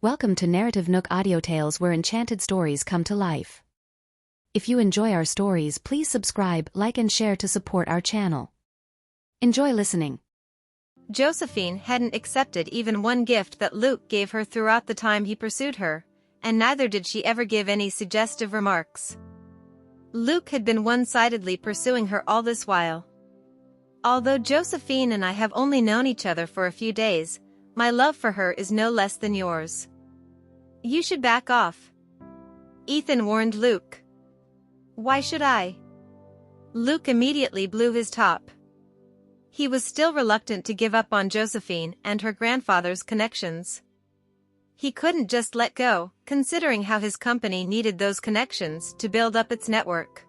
Welcome to NarrativeNook audio tales where enchanted stories come to life. If you enjoy our stories, please subscribe, like and share to support our channel. Enjoy listening. Josephine hadn't accepted even one gift that Luke gave her throughout the time he pursued her, and neither did she ever give any suggestive remarks. Luke had been one-sidedly pursuing her all this while. Although Josephine and I have only known each other for a few days, my love for her is no less than yours. You should back off. Ethan warned Luke. Why should I? Luke immediately blew his top. He was still reluctant to give up on Josephine and her grandfather's connections. He couldn't just let go, considering how his company needed those connections to build up its network.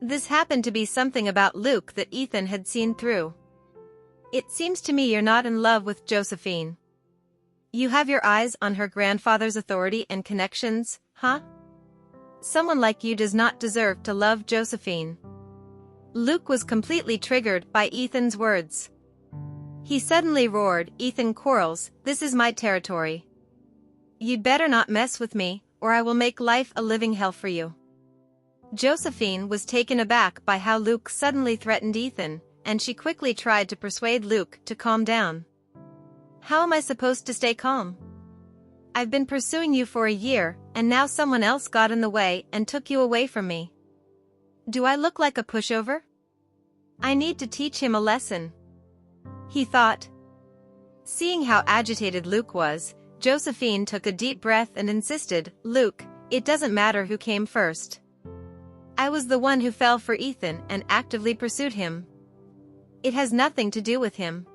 This happened to be something about Luke that Ethan had seen through. It seems to me you're not in love with Josephine. You have your eyes on her grandfather's authority and connections, huh? Someone like you does not deserve to love Josephine. Luke was completely triggered by Ethan's words. He suddenly roared, "Ethan Quarles, this is my territory. You'd better not mess with me, or I will make life a living hell for you." Josephine was taken aback by how Luke suddenly threatened Ethan, and she quickly tried to persuade Luke to calm down. How am I supposed to stay calm? I've been pursuing you for a year, and now someone else got in the way and took you away from me. Do I look like a pushover? I need to teach him a lesson, he thought. Seeing how agitated Luke was, Josephine took a deep breath and insisted, "Luke, it doesn't matter who came first. I was the one who fell for Ethan and actively pursued him. It has nothing to do with him."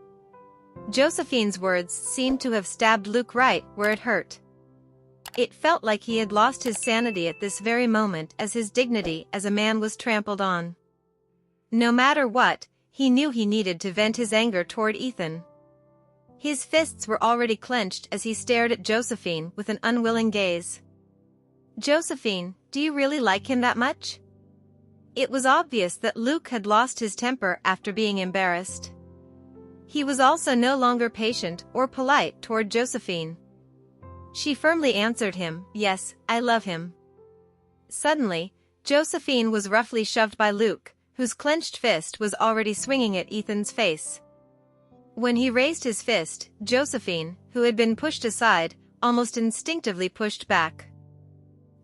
Josephine's words seemed to have stabbed Luke right where it hurt. It felt like he had lost his sanity at this very moment as his dignity as a man was trampled on. No matter what, he knew he needed to vent his anger toward Ethan. His fists were already clenched as he stared at Josephine with an unwilling gaze. "Josephine, do you really like him that much?" It was obvious that Luke had lost his temper after being embarrassed. He was also no longer patient or polite toward Josephine. She firmly answered him, "Yes, I love him." Suddenly, Josephine was roughly shoved by Luke, whose clenched fist was already swinging at Ethan's face. When he raised his fist, Josephine, who had been pushed aside, almost instinctively pushed back.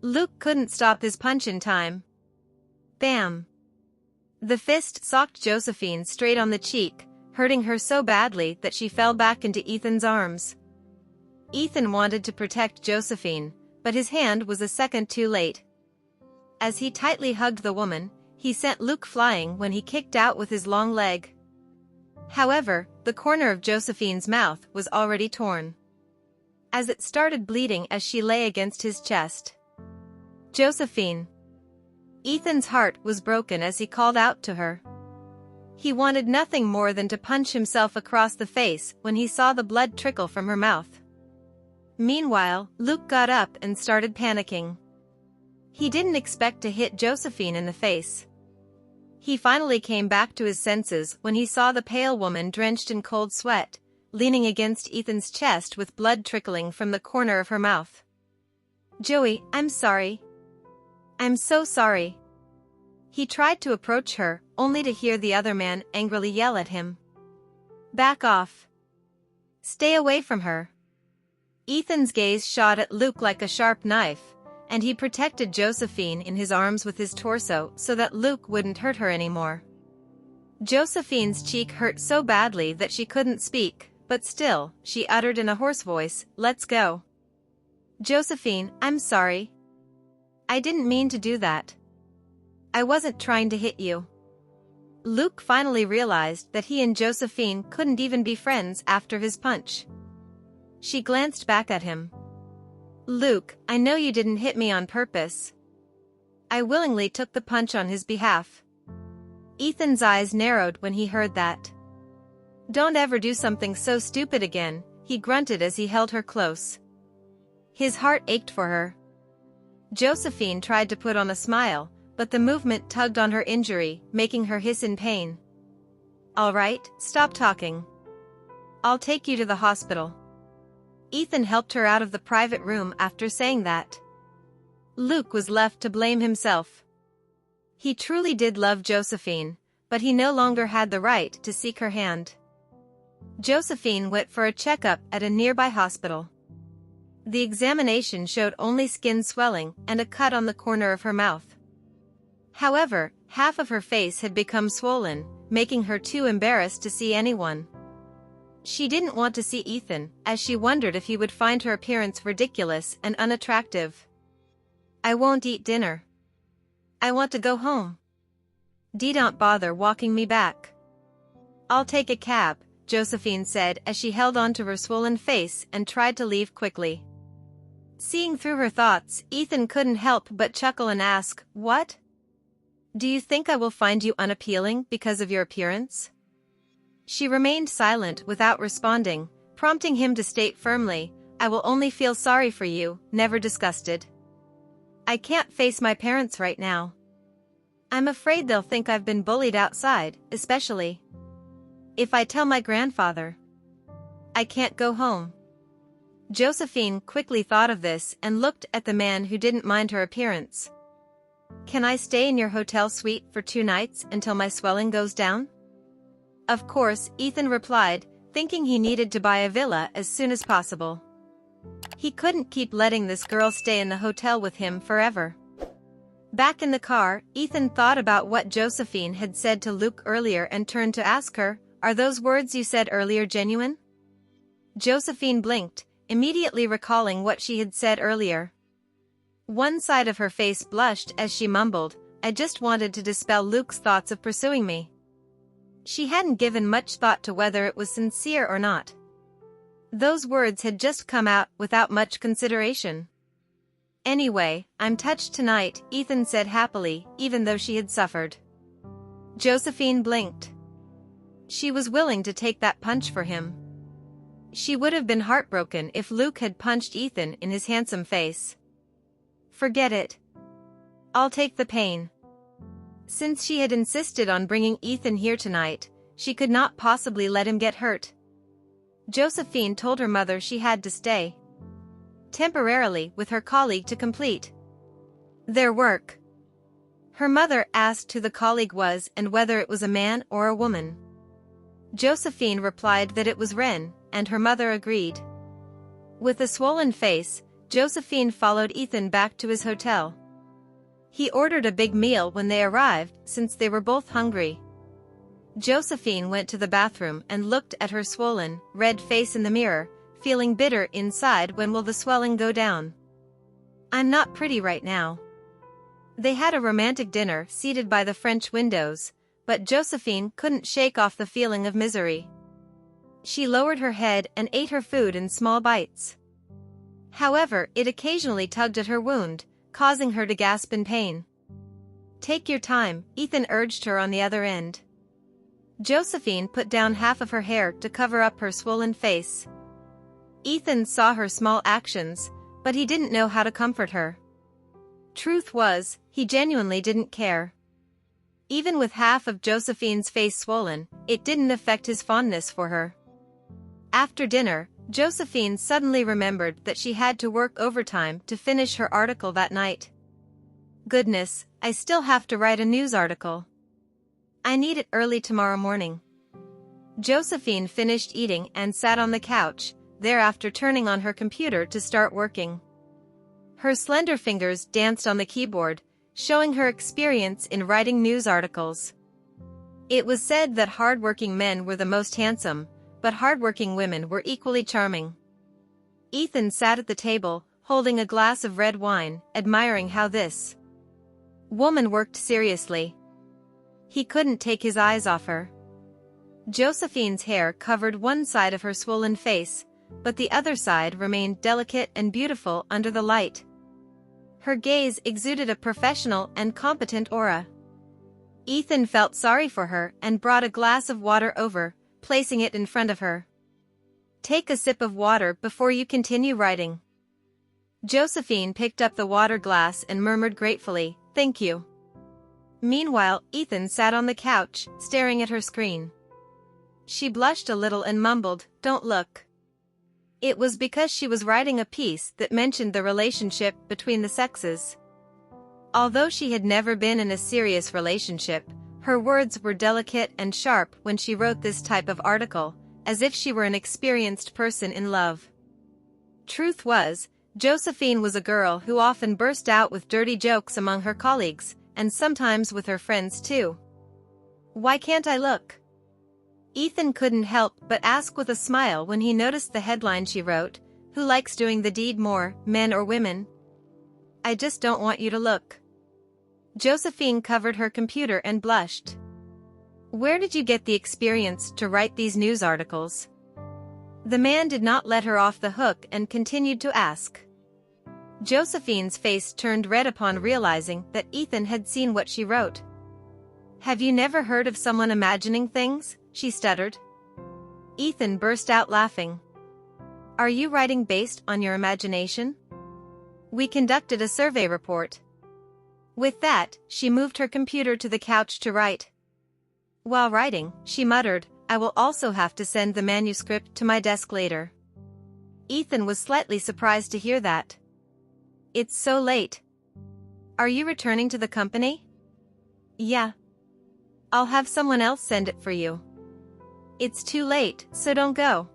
Luke couldn't stop his punch in time. Bam! The fist socked Josephine straight on the cheek, hurting her so badly that she fell back into Ethan's arms. Ethan wanted to protect Josephine, but his hand was a second too late. As he tightly hugged the woman, he sent Luke flying when he kicked out with his long leg. However, the corner of Josephine's mouth was already torn, as it started bleeding as she lay against his chest. "Josephine." Ethan's heart was broken as he called out to her. He wanted nothing more than to punch himself across the face when he saw the blood trickle from her mouth. Meanwhile, Luke got up and started panicking. He didn't expect to hit Josephine in the face. He finally came back to his senses when he saw the pale woman drenched in cold sweat, leaning against Ethan's chest with blood trickling from the corner of her mouth. "Joey, I'm sorry. I'm so sorry." He tried to approach her, only to hear the other man angrily yell at him. "Back off. Stay away from her." Ethan's gaze shot at Luke like a sharp knife, and he protected Josephine in his arms with his torso so that Luke wouldn't hurt her anymore. Josephine's cheek hurt so badly that she couldn't speak, but still, she uttered in a hoarse voice, "Let's go." "Josephine, I'm sorry. I didn't mean to do that. I wasn't trying to hit you." Luke finally realized that he and Josephine couldn't even be friends after his punch. She glanced back at him. "Luke, I know you didn't hit me on purpose. I willingly took the punch on his behalf." Ethan's eyes narrowed when he heard that. "Don't ever do something so stupid again," he grunted as he held her close. His heart ached for her. Josephine tried to put on a smile, but the movement tugged on her injury, making her hiss in pain. "All right, stop talking. I'll take you to the hospital." Ethan helped her out of the private room after saying that. Luke was left to blame himself. He truly did love Josephine, but he no longer had the right to seek her hand. Josephine went for a checkup at a nearby hospital. The examination showed only skin swelling and a cut on the corner of her mouth. However, half of her face had become swollen, making her too embarrassed to see anyone. She didn't want to see Ethan, as she wondered if he would find her appearance ridiculous and unattractive. "I won't eat dinner. I want to go home. Don't bother walking me back." "I'll take a cab," Josephine said as she held on to her swollen face and tried to leave quickly. Seeing through her thoughts, Ethan couldn't help but chuckle and ask, "What? Do you think I will find you unappealing because of your appearance?" She remained silent without responding, prompting him to state firmly, "I will only feel sorry for you, never disgusted. I can't face my parents right now. I'm afraid they'll think I've been bullied outside, especially if I tell my grandfather. I can't go home." Josephine quickly thought of this and looked at the man who didn't mind her appearance. "Can I stay in your hotel suite for 2 nights until my swelling goes down?" Of course, Ethan replied, thinking he needed to buy a villa as soon as possible. He couldn't keep letting this girl stay in the hotel with him forever. Back in the car, Ethan thought about what Josephine had said to Luke earlier and turned to ask her, "Are those words you said earlier genuine?" Josephine blinked, immediately recalling what she had said earlier. One side of her face blushed as she mumbled, "I just wanted to dispel Luke's thoughts of pursuing me." She hadn't given much thought to whether it was sincere or not. Those words had just come out without much consideration. "Anyway, I'm touched tonight," Ethan said happily, even though she had suffered. Josephine blinked. She was willing to take that punch for him. She would have been heartbroken if Luke had punched Ethan in his handsome face. "Forget it. I'll take the pain." Since she had insisted on bringing Ethan here tonight, she could not possibly let him get hurt. Josephine told her mother she had to stay temporarily with her colleague to complete their work. Her mother asked who the colleague was and whether it was a man or a woman. Josephine replied that it was Ren, and her mother agreed. With a swollen face, Josephine followed Ethan back to his hotel. He ordered a big meal when they arrived, since they were both hungry. Josephine went to the bathroom and looked at her swollen, red face in the mirror, feeling bitter inside. When will the swelling go down? "I'm not pretty right now." They had a romantic dinner seated by the French windows, but Josephine couldn't shake off the feeling of misery. She lowered her head and ate her food in small bites. However, it occasionally tugged at her wound, causing her to gasp in pain. "Take your time," Ethan urged her on the other end. Josephine put down half of her hair to cover up her swollen face. Ethan saw her small actions, but he didn't know how to comfort her. Truth was, he genuinely didn't care. Even with half of Josephine's face swollen, it didn't affect his fondness for her. After dinner, Josephine suddenly remembered that she had to work overtime to finish her article that night. "Goodness, I still have to write a news article. I need it early tomorrow morning." Josephine finished eating and sat on the couch, thereafter turning on her computer to start working. Her slender fingers danced on the keyboard, showing her experience in writing news articles. It was said that hardworking men were the most handsome, but hardworking women were equally charming. Ethan sat at the table, holding a glass of red wine, admiring how this woman worked seriously. He couldn't take his eyes off her. Josephine's hair covered one side of her swollen face, but the other side remained delicate and beautiful under the light. Her gaze exuded a professional and competent aura. Ethan felt sorry for her and brought a glass of water over, placing it in front of her. "Take a sip of water before you continue writing." Josephine picked up the water glass and murmured gratefully, "Thank you." Meanwhile, Ethan sat on the couch, staring at her screen. She blushed a little and mumbled, "Don't look It was because she was writing a piece that mentioned the relationship between the sexes. Although she had never been in a serious relationship, her words were delicate and sharp when she wrote this type of article, as if she were an experienced person in love. Truth was, Josephine was a girl who often burst out with dirty jokes among her colleagues, and sometimes with her friends too. "Why can't I look?" Ethan couldn't help but ask with a smile when he noticed the headline she wrote, "Who likes doing the deed more, men or women? I just don't want you to look." Josephine covered her computer and blushed. "Where did you get the experience to write these news articles?" The man did not let her off the hook and continued to ask. Josephine's face turned red upon realizing that Ethan had seen what she wrote. "Have you never heard of someone imagining things?" she stuttered. Ethan burst out laughing. "Are you writing based on your imagination? We conducted a survey report." With that, she moved her computer to the couch to write. While writing, she muttered, "I will also have to send the manuscript to my desk later." Ethan was slightly surprised to hear that. "It's so late. Are you returning to the company?" "Yeah. I'll have someone else send it for you." "It's too late, so don't go."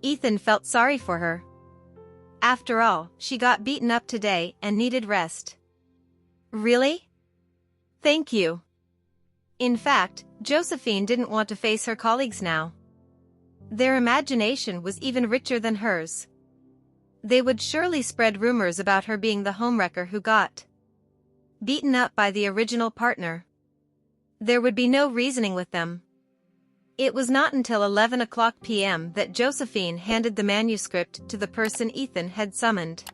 Ethan felt sorry for her. After all, she got beaten up today and needed rest. "Really? Thank you." In fact, Josephine didn't want to face her colleagues now. Their imagination was even richer than hers. They would surely spread rumors about her being the homewrecker who got beaten up by the original partner. There would be no reasoning with them. It was not until 11 p.m. that Josephine handed the manuscript to the person Ethan had summoned.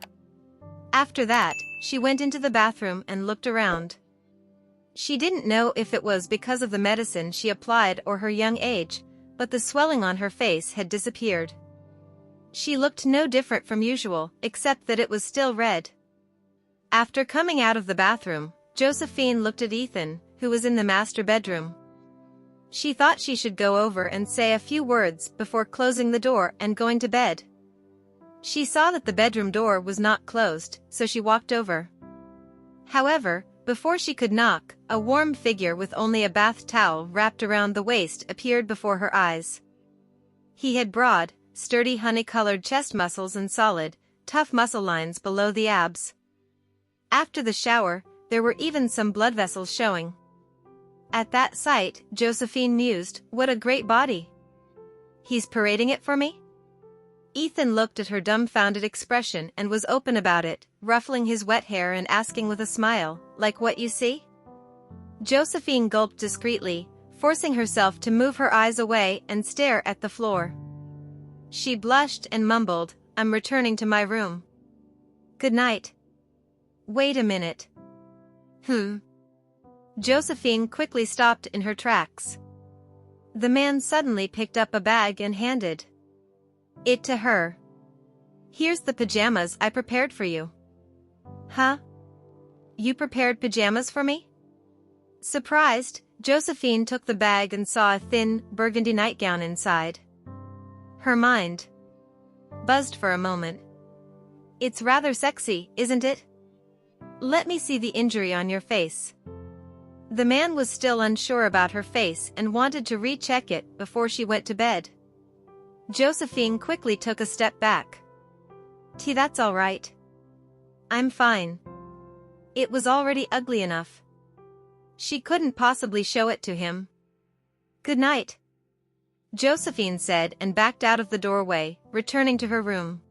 After that, she went into the bathroom and looked around. She didn't know if it was because of the medicine she applied or her young age, but the swelling on her face had disappeared. She looked no different from usual, except that it was still red. After coming out of the bathroom, Josephine looked at Ethan, who was in the master bedroom. She thought she should go over and say a few words before closing the door and going to bed. She saw that the bedroom door was not closed, so she walked over. However, before she could knock, a warm figure with only a bath towel wrapped around the waist appeared before her eyes. He had broad, sturdy honey-colored chest muscles and solid, tough muscle lines below the abs. After the shower, there were even some blood vessels showing. At that sight, Josephine mused, "What a great body. He's parading it for me?" Ethan looked at her dumbfounded expression and was open about it, ruffling his wet hair and asking with a smile, "Like what you see?" Josephine gulped discreetly, forcing herself to move her eyes away and stare at the floor. She blushed and mumbled, "I'm returning to my room. Good night." "Wait a minute." Josephine quickly stopped in her tracks. The man suddenly picked up a bag and handed it to her. "Here's the pajamas I prepared for you." "Huh? You prepared pajamas for me?" Surprised, Josephine took the bag and saw a thin, burgundy nightgown inside. Her mind buzzed for a moment. "It's rather sexy, isn't it? Let me see the injury on your face." The man was still unsure about her face and wanted to recheck it before she went to bed. Josephine quickly took a step back. That's all right. I'm fine." It was already ugly enough. She couldn't possibly show it to him. "Good night," Josephine said and backed out of the doorway, returning to her room.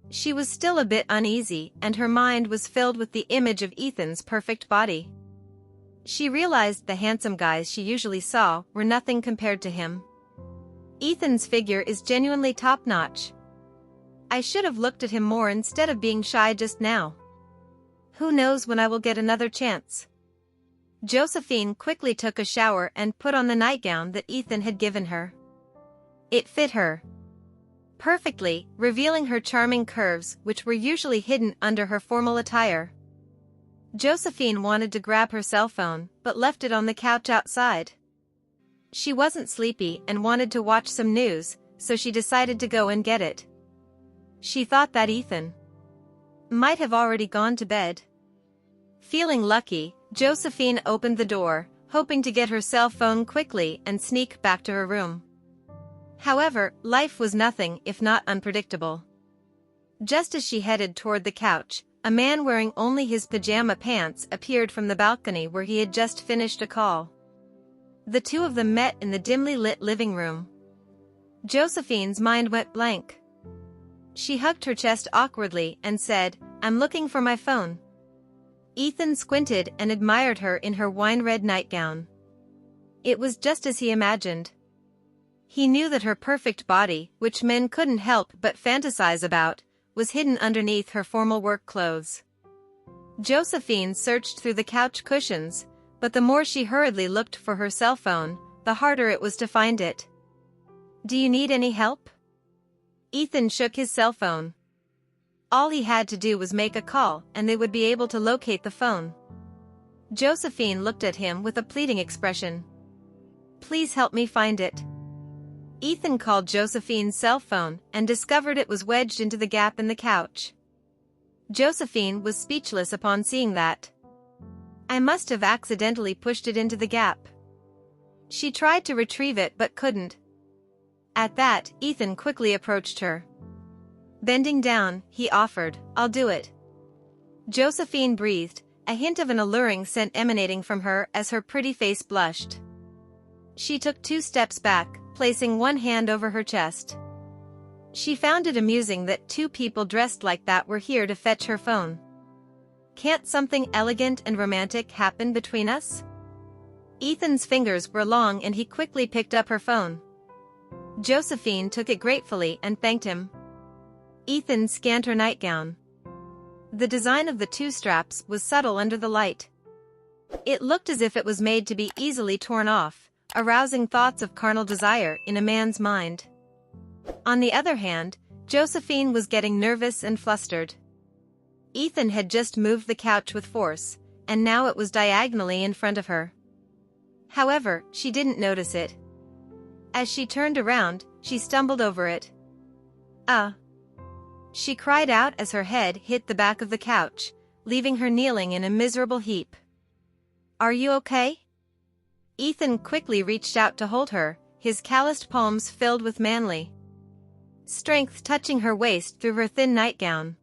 She was still a bit uneasy and her mind was filled with the image of Ethan's perfect body. She realized the handsome guys she usually saw were nothing compared to him. Ethan's figure is genuinely top-notch. I should have looked at him more instead of being shy just now. Who knows when I will get another chance. Josephine quickly took a shower and put on the nightgown that Ethan had given her. It fit her perfectly, revealing her charming curves which were usually hidden under her formal attire. Josephine wanted to grab her cell phone, but left it on the couch outside. She wasn't sleepy and wanted to watch some news, so she decided to go and get it. She thought that Ethan might have already gone to bed. Feeling lucky, Josephine opened the door, hoping to get her cell phone quickly and sneak back to her room. However, life was nothing if not unpredictable. Just as she headed toward the couch, a man wearing only his pajama pants appeared from the balcony where he had just finished a call. The two of them met in the dimly lit living room. Josephine's mind went blank. She hugged her chest awkwardly and said, "I'm looking for my phone." Ethan squinted and admired her in her wine-red nightgown. It was just as he imagined. He knew that her perfect body, which men couldn't help but fantasize about, was hidden underneath her formal work clothes. Josephine searched through the couch cushions, but the more she hurriedly looked for her cell phone, the harder it was to find it. "Do you need any help?" Ethan shook his cell phone. All he had to do was make a call and they would be able to locate the phone. Josephine looked at him with a pleading expression. "Please help me find it." Ethan called Josephine's cell phone and discovered it was wedged into the gap in the couch. Josephine was speechless upon seeing that. "I must have accidentally pushed it into the gap." She tried to retrieve it but couldn't. At that, Ethan quickly approached her. Bending down, he offered, "I'll do it." Josephine breathed, a hint of an alluring scent emanating from her as her pretty face blushed. She took 2 steps back, placing one hand over her chest. She found it amusing that 2 people dressed like that were here to fetch her phone. "Can't something elegant and romantic happen between us?" Ethan's fingers were long and he quickly picked up her phone. Josephine took it gratefully and thanked him. Ethan scanned her nightgown. The design of the 2 straps was subtle under the light. It looked as if it was made to be easily torn off, arousing thoughts of carnal desire in a man's mind. On the other hand, Josephine was getting nervous and flustered. Ethan had just moved the couch with force, and now it was diagonally in front of her. However, she didn't notice it. As she turned around, she stumbled over it. She cried out as her head hit the back of the couch, leaving her kneeling in a miserable heap. "Are you okay?" Ethan quickly reached out to hold her, his calloused palms filled with manly strength touching her waist through her thin nightgown.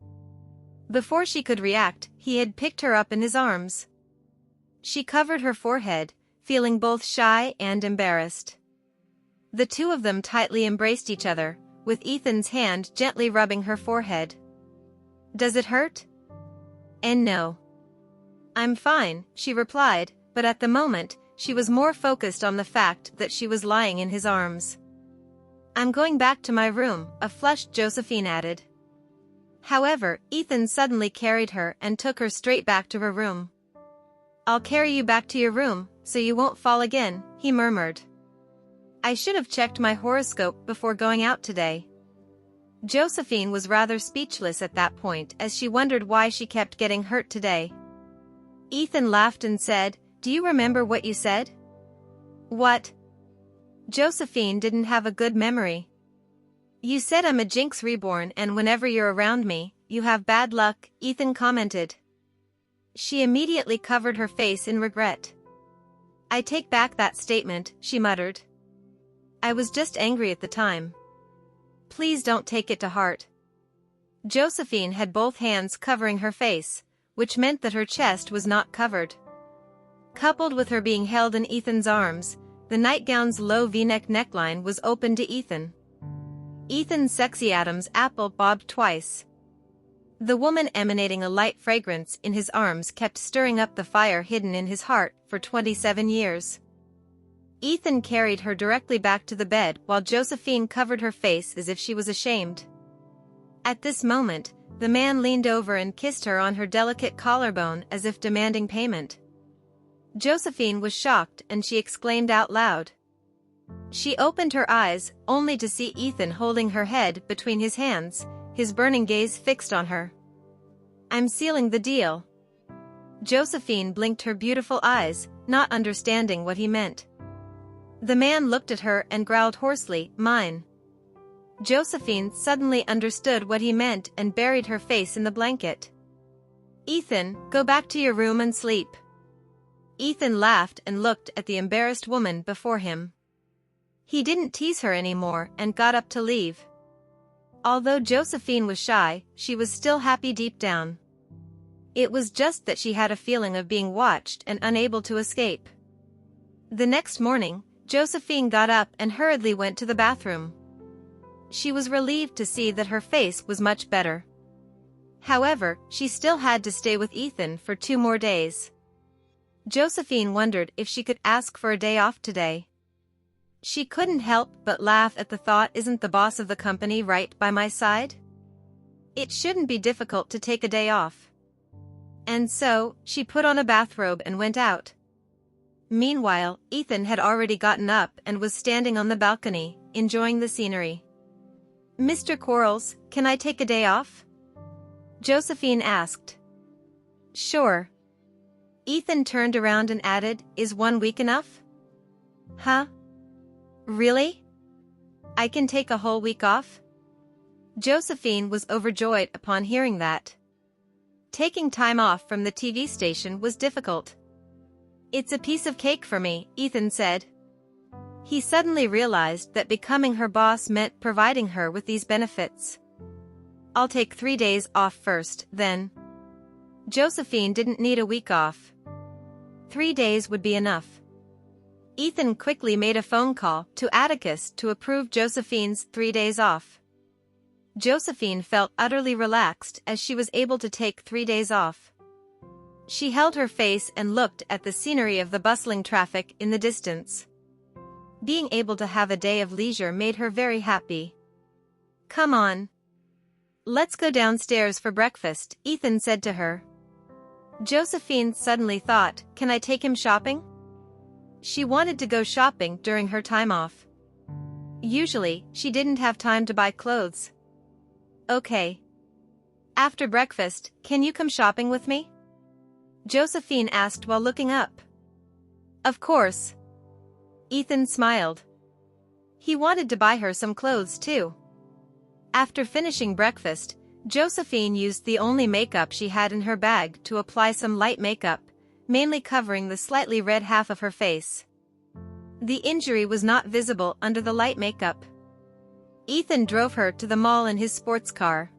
Before she could react, he had picked her up in his arms. She covered her forehead, feeling both shy and embarrassed. The 2 of them tightly embraced each other, with Ethan's hand gently rubbing her forehead. "Does it hurt?" "And no. I'm fine," she replied, but at the moment, she was more focused on the fact that she was lying in his arms. "I'm going back to my room," a flushed Josephine added. However, Ethan suddenly carried her and took her straight back to her room. "I'll carry you back to your room, so you won't fall again," he murmured. "I should have checked my horoscope before going out today." Josephine was rather speechless at that point as she wondered why she kept getting hurt today. Ethan laughed and said, "Do you remember what you said?" "What?" Josephine didn't have a good memory. "You said I'm a jinx reborn and whenever you're around me, you have bad luck," Ethan commented. She immediately covered her face in regret. "I take back that statement," she muttered. "I was just angry at the time. Please don't take it to heart." Josephine had both hands covering her face, which meant that her chest was not covered. Coupled with her being held in Ethan's arms, the nightgown's low V-neck neckline was open to Ethan. Ethan's sexy Adam's apple bobbed twice. The woman emanating a light fragrance in his arms kept stirring up the fire hidden in his heart for 27 years. Ethan carried her directly back to the bed while Josephine covered her face as if she was ashamed. At this moment, the man leaned over and kissed her on her delicate collarbone as if demanding payment. Josephine was shocked and she exclaimed out loud. She opened her eyes, only to see Ethan holding her head between his hands, his burning gaze fixed on her. "I'm sealing the deal." Josephine blinked her beautiful eyes, not understanding what he meant. The man looked at her and growled hoarsely, "Mine." Josephine suddenly understood what he meant and buried her face in the blanket. "Ethan, go back to your room and sleep." Ethan laughed and looked at the embarrassed woman before him. He didn't tease her anymore and got up to leave. Although Josephine was shy, she was still happy deep down. It was just that she had a feeling of being watched and unable to escape. The next morning, Josephine got up and hurriedly went to the bathroom. She was relieved to see that her face was much better. However, she still had to stay with Ethan for 2 more days. Josephine wondered if she could ask for a day off today. She couldn't help but laugh at the thought, isn't the boss of the company right by my side? It shouldn't be difficult to take a day off. And so, she put on a bathrobe and went out. Meanwhile, Ethan had already gotten up and was standing on the balcony, enjoying the scenery. "Mr. Quarles, can I take a day off?" Josephine asked. "Sure." Ethan turned around and added, "Is 1 week enough?" "Huh? Really? I can take a whole week off?" Josephine was overjoyed upon hearing that. Taking time off from the TV station was difficult. "It's a piece of cake for me," Ethan said. He suddenly realized that becoming her boss meant providing her with these benefits. "I'll take 3 days off first, then." Josephine didn't need a week off. 3 days would be enough. Ethan quickly made a phone call to Atticus to approve Josephine's 3 days off. Josephine felt utterly relaxed as she was able to take 3 days off. She held her face and looked at the scenery of the bustling traffic in the distance. Being able to have a day of leisure made her very happy. "Come on. Let's go downstairs for breakfast," Ethan said to her. Josephine suddenly thought, "Can I take him shopping?" She wanted to go shopping during her time off. Usually, she didn't have time to buy clothes. "Okay. After breakfast, can you come shopping with me?" Josephine asked while looking up. "Of course." Ethan smiled. He wanted to buy her some clothes too. After finishing breakfast, Josephine used the only makeup she had in her bag to apply some light makeup, mainly covering the slightly red half of her face. The injury was not visible under the light makeup. Ethan drove her to the mall in his sports car.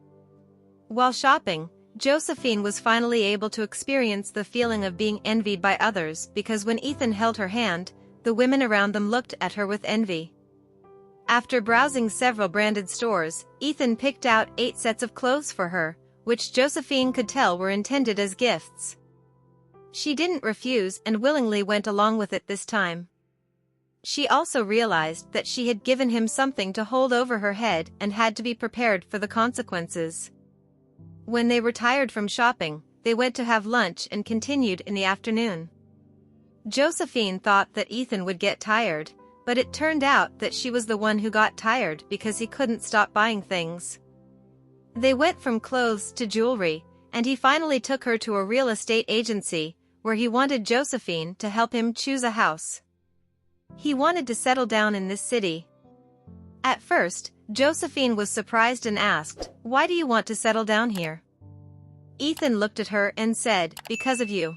While shopping, Josephine was finally able to experience the feeling of being envied by others because when Ethan held her hand, the women around them looked at her with envy. After browsing several branded stores, Ethan picked out 8 sets of clothes for her, which Josephine could tell were intended as gifts. She didn't refuse and willingly went along with it this time. She also realized that she had given him something to hold over her head and had to be prepared for the consequences. When they retired from shopping, they went to have lunch and continued in the afternoon. Josephine thought that Ethan would get tired, but it turned out that she was the one who got tired because he couldn't stop buying things. They went from clothes to jewelry, and he finally took her to a real estate agency, where he wanted Josephine to help him choose a house. He wanted to settle down in this city. At first, Josephine was surprised and asked, "Why do you want to settle down here?" Ethan looked at her and said, "Because of you."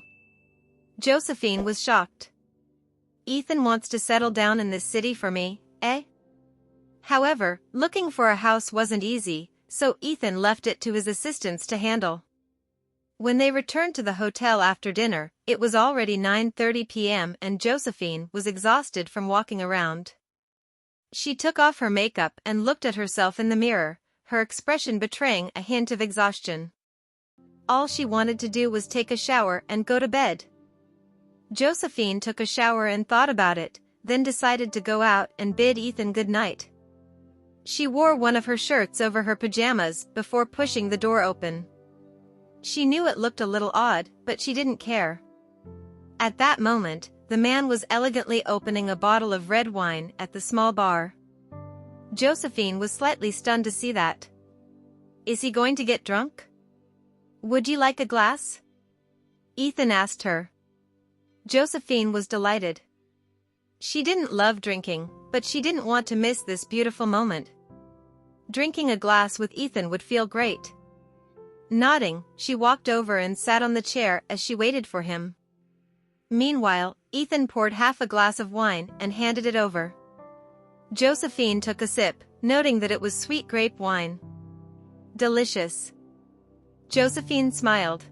Josephine was shocked. "Ethan wants to settle down in this city for me, eh?" However, looking for a house wasn't easy, so Ethan left it to his assistants to handle. When they returned to the hotel after dinner, it was already 9:30 p.m. and Josephine was exhausted from walking around. She took off her makeup and looked at herself in the mirror, her expression betraying a hint of exhaustion. All she wanted to do was take a shower and go to bed. Josephine took a shower and thought about it, then decided to go out and bid Ethan good night. She wore one of her shirts over her pajamas before pushing the door open. She knew it looked a little odd, but she didn't care. At that moment, the man was elegantly opening a bottle of red wine at the small bar. Josephine was slightly stunned to see that. "Is he going to get drunk? Would you like a glass?" Ethan asked her. Josephine was delighted. She didn't love drinking, but she didn't want to miss this beautiful moment. Drinking a glass with Ethan would feel great. Nodding, she walked over and sat on the chair as she waited for him. Meanwhile, Ethan poured half a glass of wine and handed it over. Josephine took a sip, noting that it was sweet grape wine. Delicious. Josephine smiled.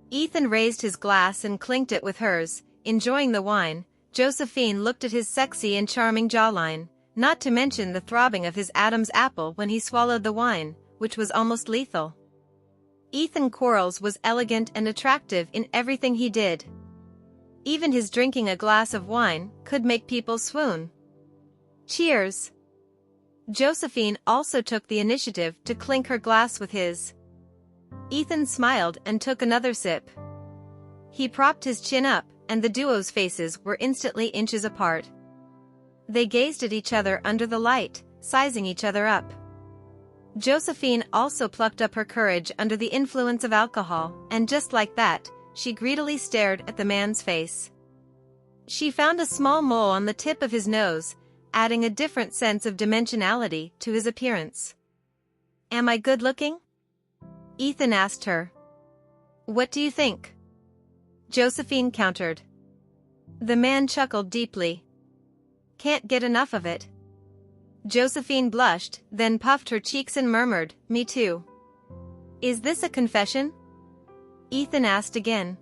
Ethan raised his glass and clinked it with hers, enjoying the wine. Josephine looked at his sexy and charming jawline, not to mention the throbbing of his Adam's apple when he swallowed the wine, which was almost lethal. Ethan Quarles was elegant and attractive in everything he did. Even his drinking a glass of wine could make people swoon. Cheers! Josephine also took the initiative to clink her glass with his. Ethan smiled and took another sip. He propped his chin up, and the duo's faces were instantly inches apart. They gazed at each other under the light, sizing each other up. Josephine also plucked up her courage under the influence of alcohol, and just like that, she greedily stared at the man's face. She found a small mole on the tip of his nose, adding a different sense of dimensionality to his appearance. "Am I good-looking?" Ethan asked her. "What do you think?" Josephine countered. The man chuckled deeply. "Can't get enough of it." Josephine blushed, then puffed her cheeks and murmured, "Me too." "Is this a confession?" Ethan asked again.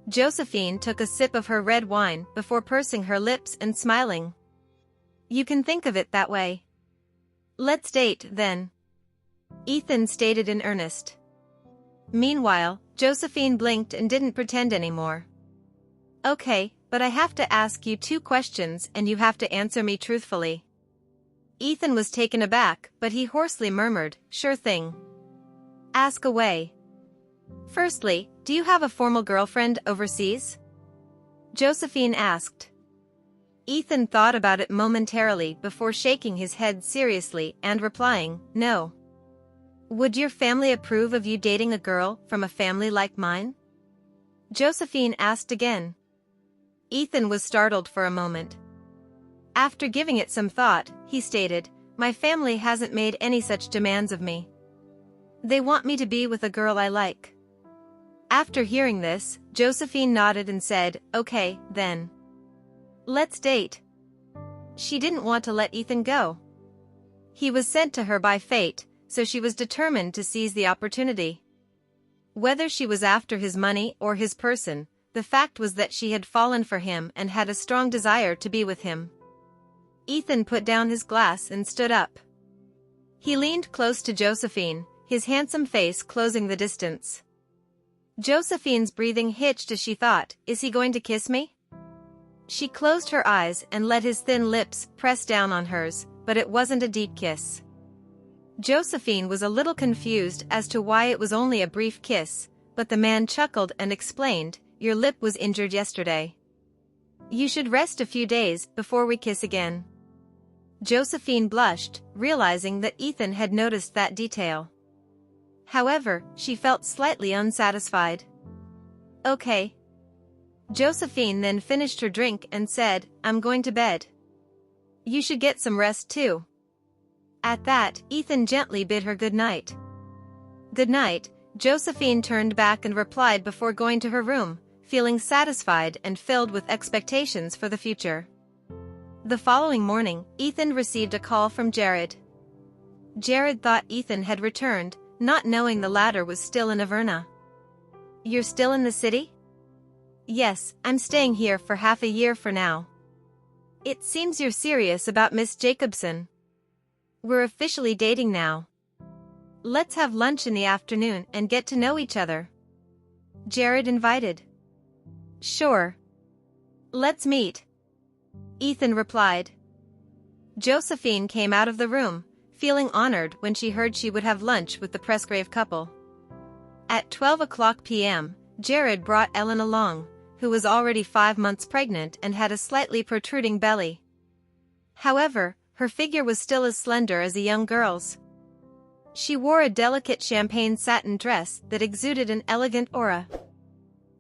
Josephine took a sip of her red wine before pursing her lips and smiling. "You can think of it that way." "Let's date, then," Ethan stated in earnest. Meanwhile, Josephine blinked and didn't pretend anymore. "Okay, but I have to ask you 2 questions and you have to answer me truthfully." Ethan was taken aback, but he hoarsely murmured, "Sure thing." "Ask away." "Firstly, do you have a formal girlfriend overseas?" Josephine asked. Ethan thought about it momentarily before shaking his head seriously and replying, "No." "Would your family approve of you dating a girl from a family like mine?" Josephine asked again. Ethan was startled for a moment. After giving it some thought, he stated, "My family hasn't made any such demands of me. They want me to be with a girl I like." After hearing this, Josephine nodded and said, "Okay, then. Let's date." She didn't want to let Ethan go. He was sent to her by fate, so she was determined to seize the opportunity. Whether she was after his money or his person, the fact was that she had fallen for him and had a strong desire to be with him. Ethan put down his glass and stood up. He leaned close to Josephine, his handsome face closing the distance. Josephine's breathing hitched as she thought, "Is he going to kiss me?" She closed her eyes and let his thin lips press down on hers, but it wasn't a deep kiss. Josephine was a little confused as to why it was only a brief kiss, but the man chuckled and explained, "Your lip was injured yesterday. You should rest a few days before we kiss again." Josephine blushed, realizing that Ethan had noticed that detail. However, she felt slightly unsatisfied. "Okay." Josephine then finished her drink and said, "I'm going to bed. You should get some rest too." At that, Ethan gently bid her good night. "Good night," Josephine turned back and replied before going to her room, feeling satisfied and filled with expectations for the future. The following morning, Ethan received a call from Jared. Jared thought Ethan had returned, not knowing the latter was still in Averna. "You're still in the city?" "Yes, I'm staying here for half a year for now." "It seems you're serious about Miss Jacobson." "We're officially dating now. Let's have lunch in the afternoon and get to know each other," Jared invited. "Sure. Let's meet," Ethan replied. Josephine came out of the room, feeling honored when she heard she would have lunch with the Presgrave couple. At 12 p.m., Jared brought Ellen along, who was already 5 months pregnant and had a slightly protruding belly. However, her figure was still as slender as a young girl's. She wore a delicate champagne satin dress that exuded an elegant aura.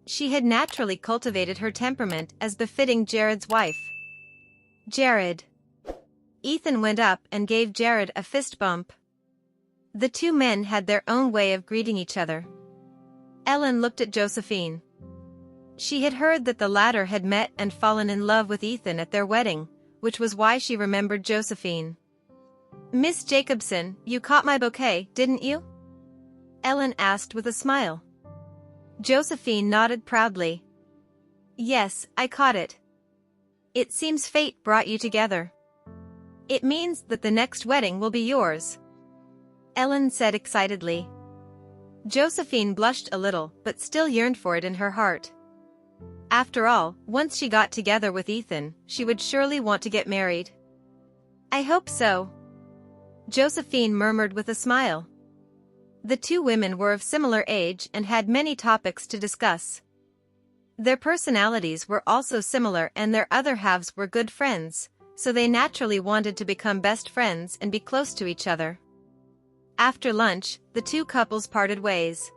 She had naturally cultivated her temperament as befitting Jared's wife. "Jared." Ethan went up and gave Jared a fist bump. The two men had their own way of greeting each other. Ellen looked at Josephine. She had heard that the latter had met and fallen in love with Ethan at their wedding, which was why she remembered Josephine. "Miss Jacobson, you caught my bouquet, didn't you?" Ellen asked with a smile. Josephine nodded proudly. "Yes, I caught it. It seems fate brought you together. It means that the next wedding will be yours," Ellen said excitedly. Josephine blushed a little but still yearned for it in her heart. After all, once she got together with Ethan, she would surely want to get married. "I hope so," Josephine murmured with a smile. The two women were of similar age and had many topics to discuss. Their personalities were also similar and their other halves were good friends, so they naturally wanted to become best friends and be close to each other. After lunch, the two couples parted ways.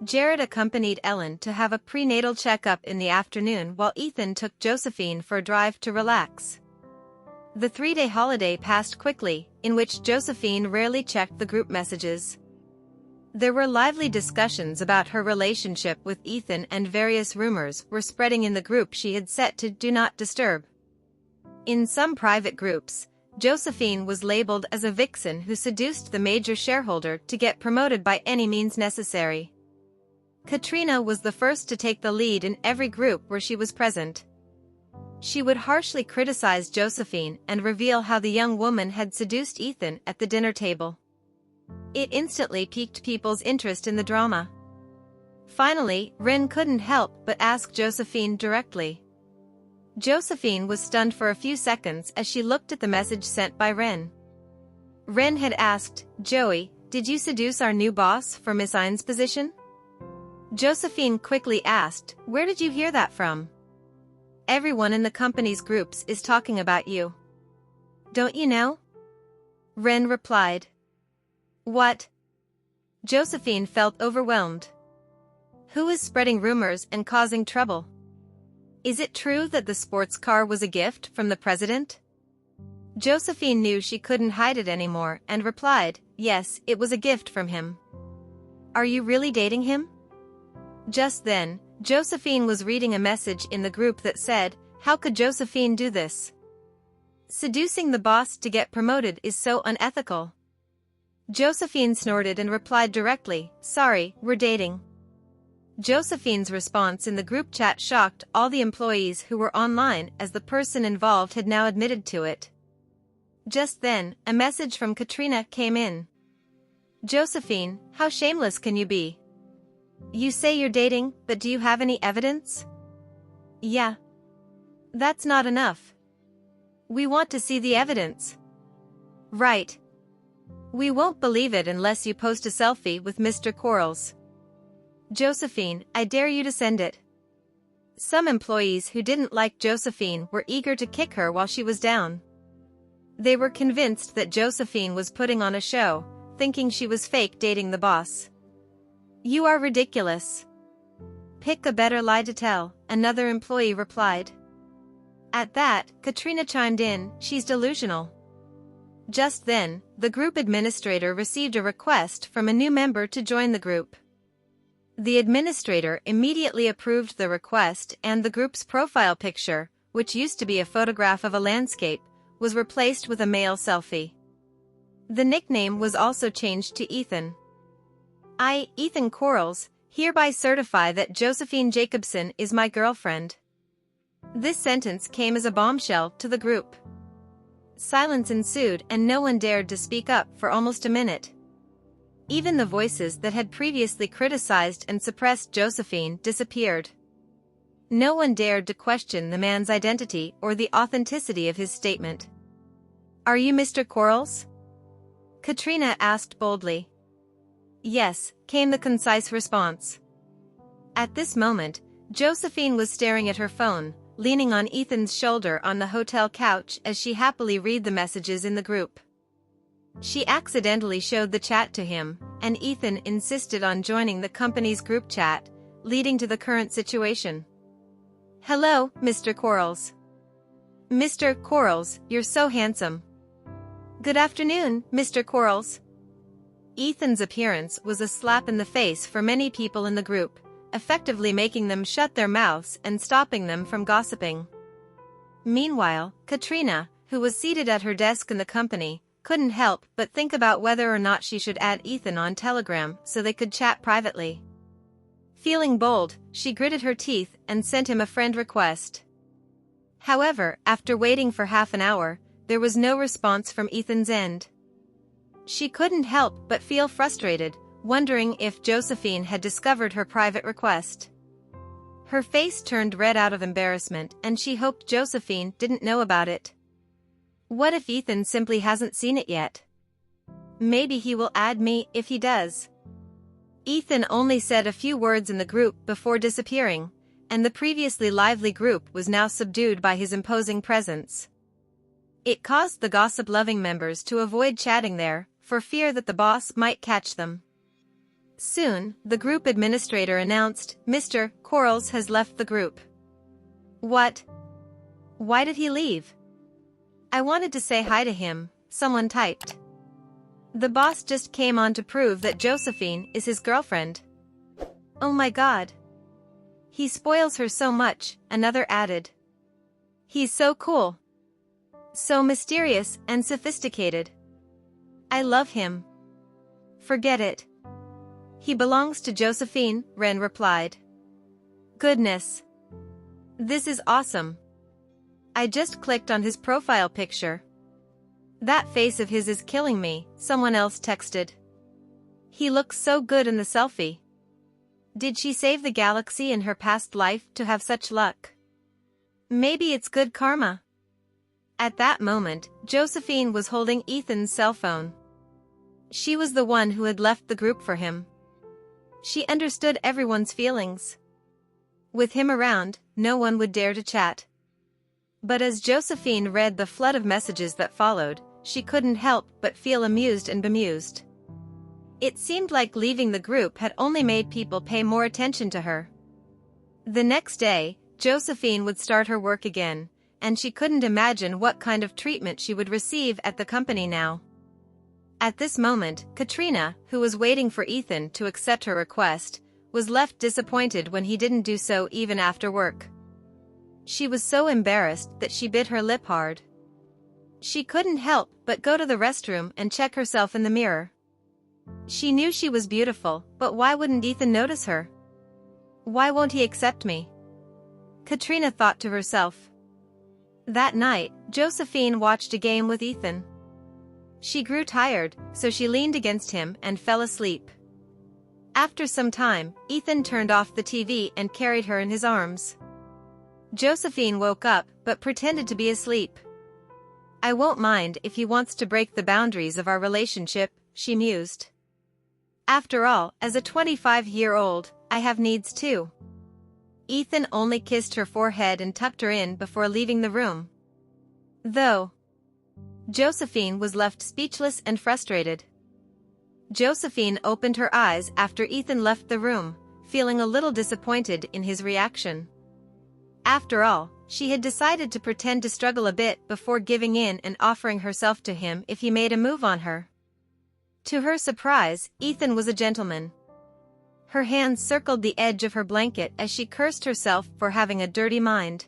Jared accompanied Ellen to have a prenatal checkup in the afternoon while Ethan took Josephine for a drive to relax. The 3-day holiday passed quickly, in which Josephine rarely checked the group messages. There were lively discussions about her relationship with Ethan and various rumors were spreading in the group she had set to Do Not Disturb. In some private groups, Josephine was labeled as a vixen who seduced the major shareholder to get promoted by any means necessary. Katrina was the first to take the lead in every group where she was present. She would harshly criticize Josephine and reveal how the young woman had seduced Ethan at the dinner table. It instantly piqued people's interest in the drama. Finally, Ren couldn't help but ask Josephine directly. Josephine was stunned for a few seconds as she looked at the message sent by Ren. Ren had asked, "Joey, did you seduce our new boss for Miss Ines's position?" Josephine quickly asked, "Where did you hear that from?" "Everyone in the company's groups is talking about you. Don't you know?" Ren replied. "What?" Josephine felt overwhelmed. "Who is spreading rumors and causing trouble? Is it true that the sports car was a gift from the president?" Josephine knew she couldn't hide it anymore and replied, "Yes, it was a gift from him." "Are you really dating him?" Just then, Josephine was reading a message in the group that said, "How could Josephine do this? Seducing the boss to get promoted is so unethical." Josephine snorted and replied directly, "Sorry, we're dating." Josephine's response in the group chat shocked all the employees who were online as the person involved had now admitted to it. Just then, a message from Katrina came in. "Josephine, how shameless can you be? You say you're dating, but do you have any evidence?" "Yeah. That's not enough. We want to see the evidence." "Right. We won't believe it unless you post a selfie with Mr. Quarles." "Josephine, I dare you to send it." Some employees who didn't like Josephine were eager to kick her while she was down. They were convinced that Josephine was putting on a show, thinking she was fake dating the boss. "You are ridiculous. Pick a better lie to tell," another employee replied. At that, Katrina chimed in, "She's delusional." Just then, the group administrator received a request from a new member to join the group. The administrator immediately approved the request and the group's profile picture, which used to be a photograph of a landscape, was replaced with a male selfie. The nickname was also changed to Ethan. "I, Ethan Quarles, hereby certify that Josephine Jacobson is my girlfriend." This sentence came as a bombshell to the group. Silence ensued and no one dared to speak up for almost a minute. Even the voices that had previously criticized and suppressed Josephine disappeared. No one dared to question the man's identity or the authenticity of his statement. "Are you Mr. Quarles?" Katrina asked boldly. "Yes," came the concise response. At this moment, Josephine was staring at her phone, leaning on Ethan's shoulder on the hotel couch as she happily read the messages in the group. She accidentally showed the chat to him, and Ethan insisted on joining the company's group chat, leading to the current situation. "Hello, Mr. Quarles. Mr. Quarles, you're so handsome. Good afternoon, Mr. Quarles. Ethan's appearance was a slap in the face for many people in the group, effectively making them shut their mouths and stopping them from gossiping. Meanwhile, Katrina, who was seated at her desk in the company, couldn't help but think about whether or not she should add Ethan on Telegram so they could chat privately. Feeling bold, she gritted her teeth and sent him a friend request. However, after waiting for half an hour, there was no response from Ethan's end. She couldn't help but feel frustrated, wondering if Josephine had discovered her private request. Her face turned red out of embarrassment and she hoped Josephine didn't know about it. What if Ethan simply hasn't seen it yet? Maybe he will add me if he does. Ethan only said a few words in the group before disappearing, and the previously lively group was now subdued by his imposing presence. It caused the gossip-loving members to avoid chatting there, for fear that the boss might catch them. Soon, the group administrator announced, "Mr. Quarles has left the group." What? Why did he leave? I wanted to say hi to him, someone typed. The boss just came on to prove that Josephine is his girlfriend. Oh my god. He spoils her so much, another added. He's so cool. So mysterious and sophisticated. I love him. Forget it. He belongs to Josephine, Ren replied. Goodness. This is awesome. I just clicked on his profile picture. That face of his is killing me, someone else texted. He looks so good in the selfie. Did she save the galaxy in her past life to have such luck? Maybe it's good karma. At that moment, Josephine was holding Ethan's cell phone. She was the one who had left the group for him. She understood everyone's feelings. With him around, no one would dare to chat. But as Josephine read the flood of messages that followed, she couldn't help but feel amused and bemused. It seemed like leaving the group had only made people pay more attention to her. The next day, Josephine would start her work again, and she couldn't imagine what kind of treatment she would receive at the company now. At this moment, Katrina, who was waiting for Ethan to accept her request, was left disappointed when he didn't do so even after work. She was so embarrassed that she bit her lip hard. She couldn't help but go to the restroom and check herself in the mirror. She knew she was beautiful, but why wouldn't Ethan notice her? Why won't he accept me? Katrina thought to herself. That night, Josephine watched a game with Ethan. She grew tired, so she leaned against him and fell asleep. After some time, Ethan turned off the TV and carried her in his arms. Josephine woke up, but pretended to be asleep. I won't mind if he wants to break the boundaries of our relationship, she mused. After all, as a 25-year-old, I have needs too. Ethan only kissed her forehead and tucked her in before leaving the room. Though, Josephine was left speechless and frustrated. Josephine opened her eyes after Ethan left the room, feeling a little disappointed in his reaction. After all, she had decided to pretend to struggle a bit before giving in and offering herself to him if he made a move on her. To her surprise, Ethan was a gentleman. Her hands circled the edge of her blanket as she cursed herself for having a dirty mind.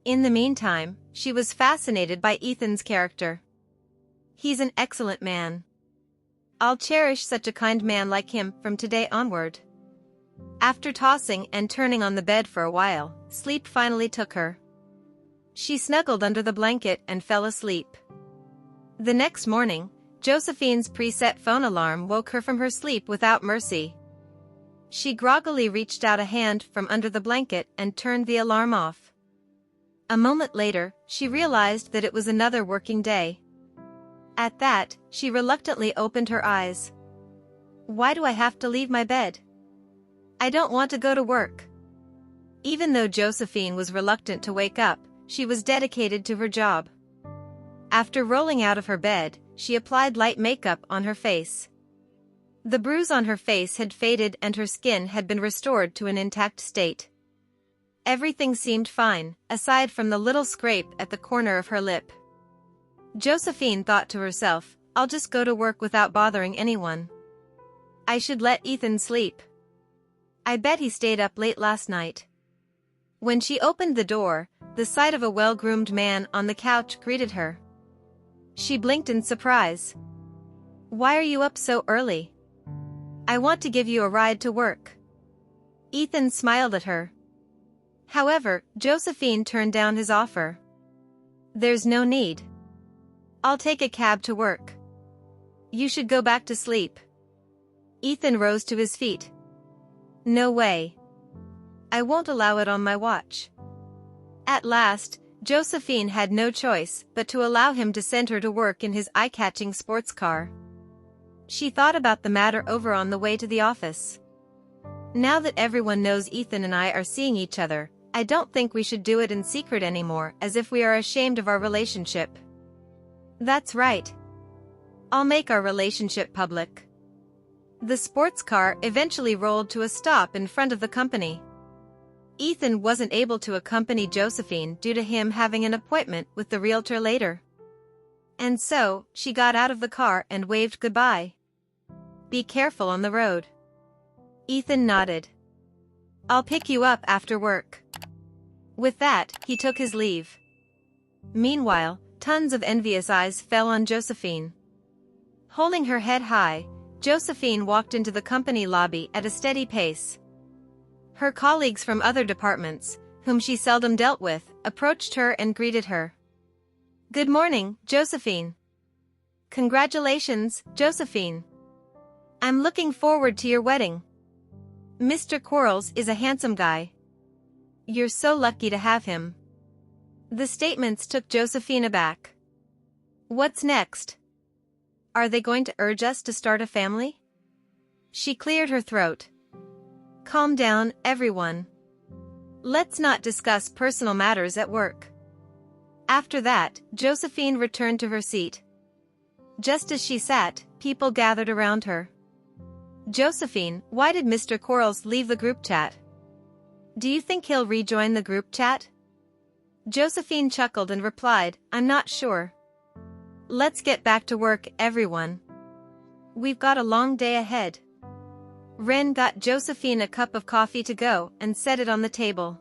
In the meantime, she was fascinated by Ethan's character. He's an excellent man. I'll cherish such a kind man like him from today onward. After tossing and turning on the bed for a while, sleep finally took her. She snuggled under the blanket and fell asleep. The next morning, Josephine's preset phone alarm woke her from her sleep without mercy. She groggily reached out a hand from under the blanket and turned the alarm off. A moment later, she realized that it was another working day. At that, she reluctantly opened her eyes. Why do I have to leave my bed? I don't want to go to work. Even though Josephine was reluctant to wake up, she was dedicated to her job. After rolling out of her bed, she applied light makeup on her face. The bruise on her face had faded and her skin had been restored to an intact state. Everything seemed fine, aside from the little scrape at the corner of her lip. Josephine thought to herself, I'll just go to work without bothering anyone. I should let Ethan sleep. I bet he stayed up late last night. When she opened the door, the sight of a well-groomed man on the couch greeted her. She blinked in surprise. Why are you up so early? I want to give you a ride to work. Ethan smiled at her. However, Josephine turned down his offer. There's no need. I'll take a cab to work. You should go back to sleep. Ethan rose to his feet. No way. I won't allow it on my watch. At last, Josephine had no choice but to allow him to send her to work in his eye-catching sports car. She thought about the matter over on the way to the office. Now that everyone knows Ethan and I are seeing each other, I don't think we should do it in secret anymore, as if we are ashamed of our relationship. That's right. I'll make our relationship public. The sports car eventually rolled to a stop in front of the company. Ethan wasn't able to accompany Josephine due to him having an appointment with the realtor later. And so, she got out of the car and waved goodbye. Be careful on the road. Ethan nodded. I'll pick you up after work. With that, he took his leave. Meanwhile, tons of envious eyes fell on Josephine. Holding her head high, Josephine walked into the company lobby at a steady pace. Her colleagues from other departments, whom she seldom dealt with, approached her and greeted her. Good morning, Josephine. Congratulations, Josephine. I'm looking forward to your wedding. Mr. Quarles is a handsome guy. You're so lucky to have him. The statements took Josephine aback. What's next? Are they going to urge us to start a family? She cleared her throat. Calm down, everyone. Let's not discuss personal matters at work. After that, Josephine returned to her seat. Just as she sat, people gathered around her. Josephine, why did Mr. Quarles leave the group chat? Do you think he'll rejoin the group chat? Josephine chuckled and replied, I'm not sure. Let's get back to work, everyone. We've got a long day ahead. Ren got Josephine a cup of coffee to go and set it on the table.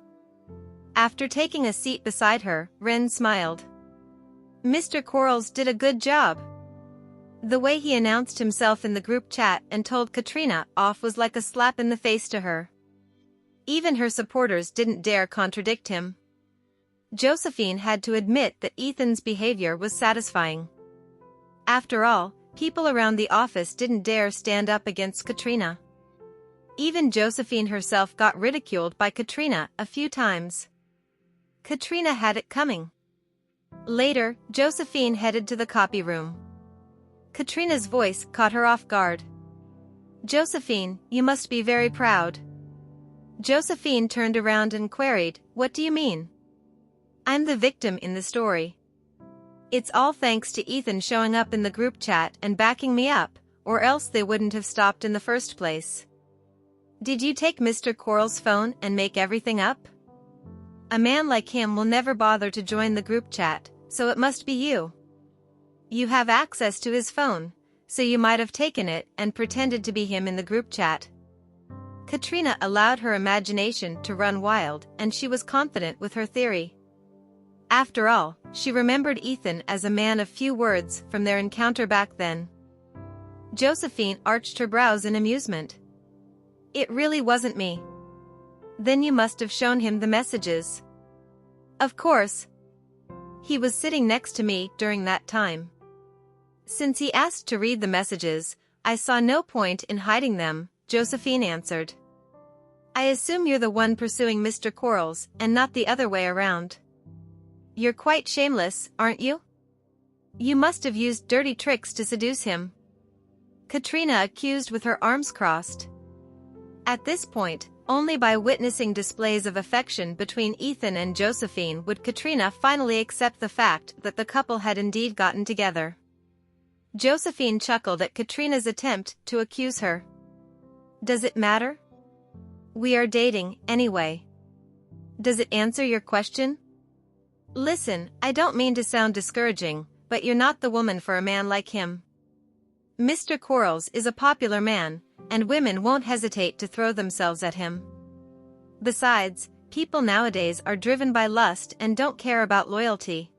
After taking a seat beside her, Ren smiled. Mr. Quarles did a good job. The way he announced himself in the group chat and told Katrina off was like a slap in the face to her. Even her supporters didn't dare contradict him. Josephine had to admit that Ethan's behavior was satisfying. After all, people around the office didn't dare stand up against Katrina. Even Josephine herself got ridiculed by Katrina a few times. Katrina had it coming. Later, Josephine headed to the copy room. Katrina's voice caught her off guard. Josephine, you must be very proud. Josephine turned around and queried, what do you mean? I'm the victim in the story. It's all thanks to Ethan showing up in the group chat and backing me up, or else they wouldn't have stopped in the first place. Did you take Mr. Quarles' phone and make everything up? A man like him will never bother to join the group chat, so it must be you. You have access to his phone, so you might have taken it and pretended to be him in the group chat. Katrina allowed her imagination to run wild, and she was confident with her theory. After all, she remembered Ethan as a man of few words from their encounter back then. Josephine arched her brows in amusement. It really wasn't me. Then you must have shown him the messages. Of course. He was sitting next to me during that time. Since he asked to read the messages, I saw no point in hiding them, Josephine answered. I assume you're the one pursuing Mr. Quarles, and not the other way around. You're quite shameless, aren't you? You must have used dirty tricks to seduce him. Katrina accused with her arms crossed. At this point, only by witnessing displays of affection between Ethan and Josephine would Katrina finally accept the fact that the couple had indeed gotten together. Josephine chuckled at Katrina's attempt to accuse her. Does it matter? We are dating, anyway. Does it answer your question? Listen, I don't mean to sound discouraging, but you're not the woman for a man like him. Mr. Quarles is a popular man, and women won't hesitate to throw themselves at him. Besides, people nowadays are driven by lust and don't care about loyalty.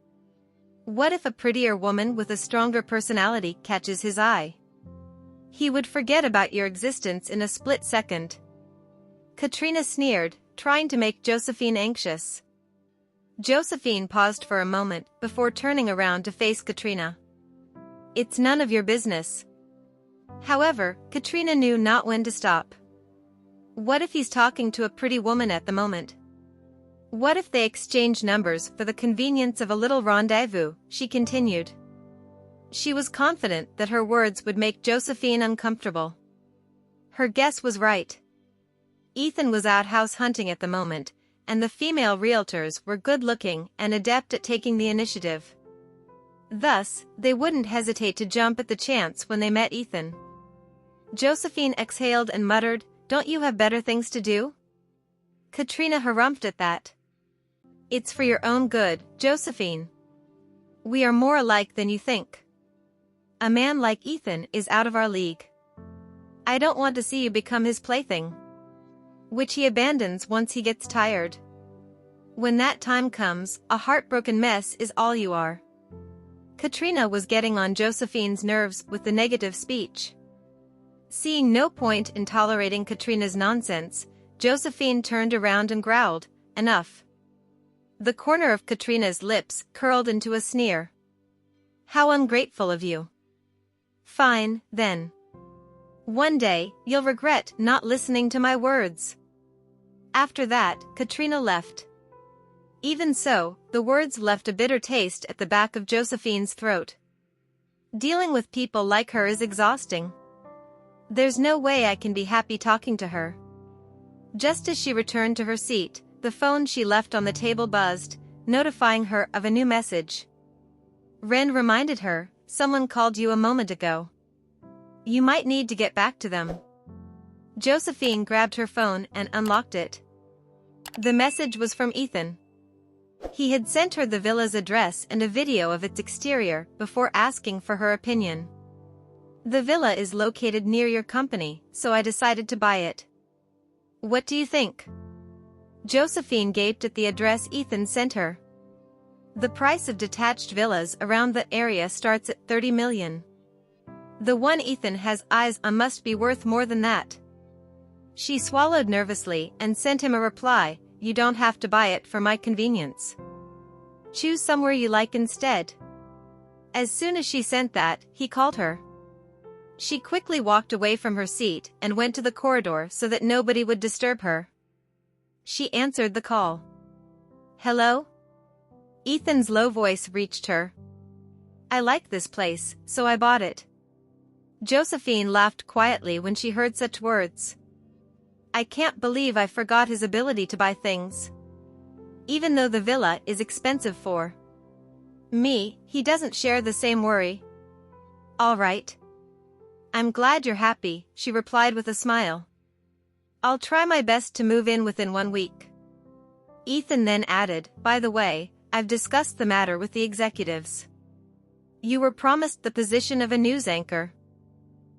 What if a prettier woman with a stronger personality catches his eye? He would forget about your existence in a split second. Katrina sneered, trying to make Josephine anxious. Josephine paused for a moment before turning around to face Katrina. It's none of your business. However, Katrina knew not when to stop. What if he's talking to a pretty woman at the moment? What if they exchange numbers for the convenience of a little rendezvous? She continued. She was confident that her words would make Josephine uncomfortable. Her guess was right. Ethan was out house hunting at the moment, and the female realtors were good-looking and adept at taking the initiative. Thus, they wouldn't hesitate to jump at the chance when they met Ethan. Josephine exhaled and muttered, "Don't you have better things to do?" Katrina harumphed at that. It's for your own good, Josephine. We are more alike than you think. A man like Ethan is out of our league. I don't want to see you become his plaything, which he abandons once he gets tired. When that time comes, a heartbroken mess is all you are. Katrina was getting on Josephine's nerves with the negative speech. Seeing no point in tolerating Katrina's nonsense, Josephine turned around and growled, "Enough." The corner of Katrina's lips curled into a sneer. How ungrateful of you. Fine, then. One day, you'll regret not listening to my words. After that, Katrina left. Even so, the words left a bitter taste at the back of Josephine's throat. Dealing with people like her is exhausting. There's no way I can be happy talking to her. Just as she returned to her seat, the phone she left on the table buzzed, notifying her of a new message. Ren reminded her, "Someone called you a moment ago. You might need to get back to them." Josephine grabbed her phone and unlocked it. The message was from Ethan. He had sent her the villa's address and a video of its exterior before asking for her opinion. "The villa is located near your company, so I decided to buy it. What do you think?" Josephine gaped at the address Ethan sent her. The price of detached villas around that area starts at $30 million. The one Ethan has eyes on must be worth more than that. She swallowed nervously and sent him a reply, "You don't have to buy it for my convenience. Choose somewhere you like instead." As soon as she sent that, he called her. She quickly walked away from her seat and went to the corridor so that nobody would disturb her. She answered the call. "Hello?" Ethan's low voice reached her. "I like this place, so I bought it." Josephine laughed quietly when she heard such words. "I can't believe I forgot his ability to buy things. Even though the villa is expensive for me, he doesn't share the same worry." "All right. I'm glad you're happy," she replied with a smile. "I'll try my best to move in within 1 week." Ethan then added, "By the way, I've discussed the matter with the executives. You were promised the position of a news anchor."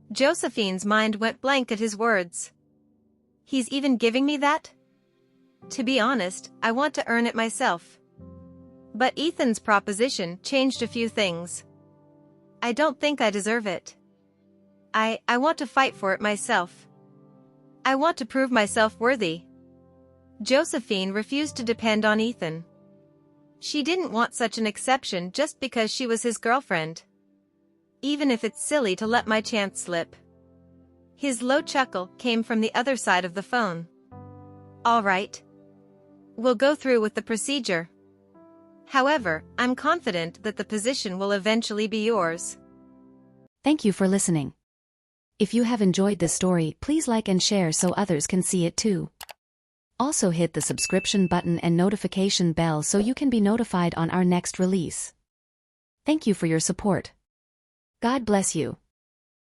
Josephine's mind went blank at his words. He's even giving me that? To be honest, I want to earn it myself. But Ethan's proposition changed a few things. I don't think I deserve it. I want to fight for it myself. I want to prove myself worthy. Josephine refused to depend on Ethan. She didn't want such an exception just because she was his girlfriend. Even if it's silly to let my chance slip. His low chuckle came from the other side of the phone. "All right. We'll go through with the procedure. However, I'm confident that the position will eventually be yours." Thank you for listening. If you have enjoyed this story, please like and share so others can see it too. Also hit the subscription button and notification bell so you can be notified on our next release. Thank you for your support. God bless you.